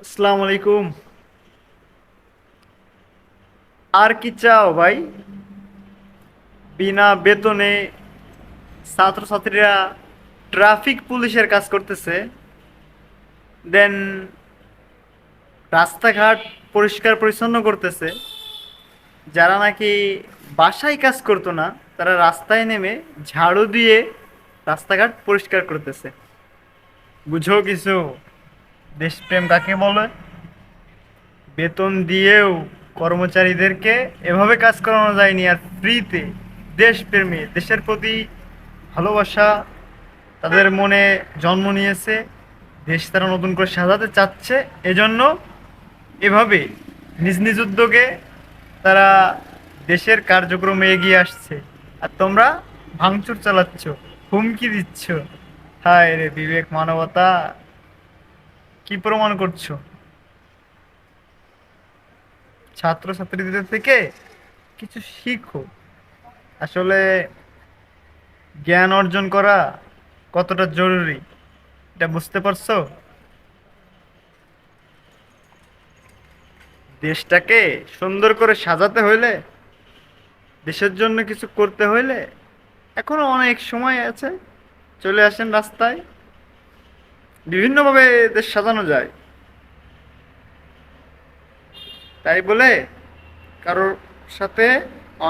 আসসালামু আলাইকুম। আর কি চাও ভাই? বিনা বেতনে ছাত্রছাত্রীরা ট্রাফিক পুলিশের কাজ করতেছে, দেন রাস্তাঘাট পরিষ্কার পরিচ্ছন্ন করতেছে। যারা নাকি বাসায় কাজ করতো না, তারা রাস্তায় নেমে ঝাড়ু দিয়ে রাস্তাঘাট পরিষ্কার করতেছে। বুঝো কিছু? দেশপ্রেম কাকে বলে? বেতন দিয়েও কর্মচারীদেরকে এভাবে কাজ করানো যায়নি। আর ফ্রিতে দেশপ্রেমে, দেশের প্রতি ভালোবাসা তাদের মনে জন্ম নিয়েছে, দেশ তারা নতুন করে সাজাতে চাচ্ছে। এজন্য এভাবে নিজ নিজ উদ্যোগে তারা দেশের কার্যক্রমে এগিয়ে আসছে। আর তোমরা ভাঙচুর চালাচ্ছ, হুমকি দিচ্ছ। হায় রে বিবেক, মানবতা! কি প্রমাণ করছো? ছাত্রছাত্রীদের থেকে কিছু শিখো। আসলে জ্ঞান অর্জন করা কতটা জরুরি এটা বুঝতে পারছো? দেশটাকে সুন্দর করে সাজাতে হইলে, দেশের জন্য কিছু করতে হইলে এখনো অনেক সময় আছে। চলে আসেন রাস্তায়। বিভিন্নভাবে দেশ সাজানো যায়। তাই বলে কারোর সাথে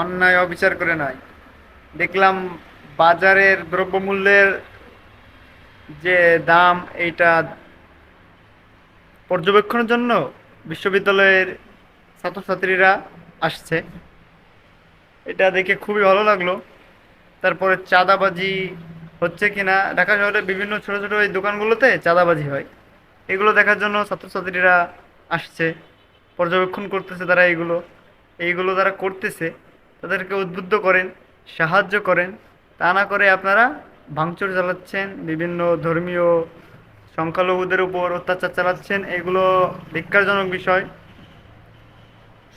অন্যায় অবিচার করে নাই। দেখলাম বাজারের দ্রব্যমূল্যের যে দাম, এইটা পর্যবেক্ষণের জন্য বিশ্ববিদ্যালয়ের ছাত্রছাত্রীরা আসছে। এটা দেখে খুবই ভালো লাগলো। তারপরে চাঁদাবাজি হচ্ছে কিনা, ঢাকা শহরে বিভিন্ন ছোট ছোট এই দোকানগুলোতে চাঁদাবাজি হয়, এগুলো দেখার জন্য ছাত্রছাত্রীরা আসছে, পর্যবেক্ষণ করতেছে। তারা এইগুলো তারা করতেছে, তাদেরকে উদ্বুদ্ধ করেন, সাহায্য করেন। তা না করে আপনারা ভাঙচুর চালাচ্ছেন, বিভিন্ন ধর্মীয় সংখ্যালঘুদের উপর অত্যাচার চালাচ্ছেন। এগুলো ধিক্কারজনক বিষয়।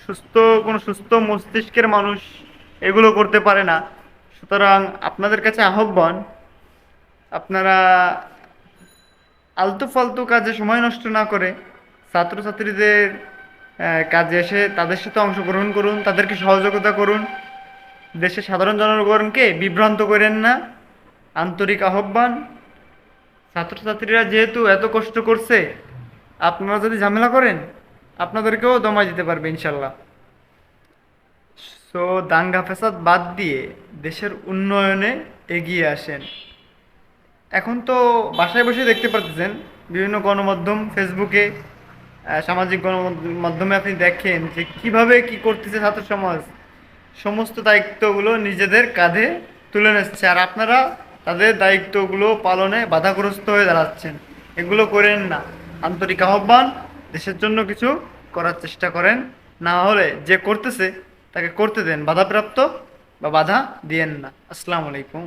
সুস্থ কোনো সুস্থ মস্তিষ্কের মানুষ এগুলো করতে পারে না। সুতরাং আপনাদের কাছে আহ্বান, আপনারা আলতু ফালতু কাজে সময় নষ্ট না করে ছাত্রছাত্রীদের কাজে এসে তাদের সাথে অংশগ্রহণ করুন, তাদেরকে সহযোগিতা করুন। দেশের সাধারণ জনগণকে বিভ্রান্ত করেন না। আন্তরিক আহ্বান। ছাত্রছাত্রীরা যেহেতু এত কষ্ট করছে, আপনারা যদি ঝামেলা করেন, আপনাদেরকেও দমায় দিতে পারবে ইনশাল্লাহ। সো দাঙ্গা ফ্যাসাদ বাদ দিয়ে দেশের উন্নয়নে এগিয়ে আসেন। এখন তো বাসায় বসে দেখতে পারতেছেন, বিভিন্ন গণমাধ্যম, ফেসবুকে, সামাজিক গণমাধ্যমে আপনি দেখেন যে কিভাবে কি করতেছে ছাত্র সমাজ। সমস্ত দায়িত্বগুলো নিজেদের কাঁধে তুলে নিচ্ছে, আর আপনারা তাদের দায়িত্বগুলো পালনে বাধাগ্রস্ত হয়ে দাঁড়াচ্ছেন। এগুলো করেন না। আন্তরিক আহ্বান, দেশের জন্য কিছু করার চেষ্টা করেন। না হলে যে করতেছে তাকে করতে দেন, বাধাপ্রাপ্ত বা বাধা দিয়েন না। আসসালামু আলাইকুম।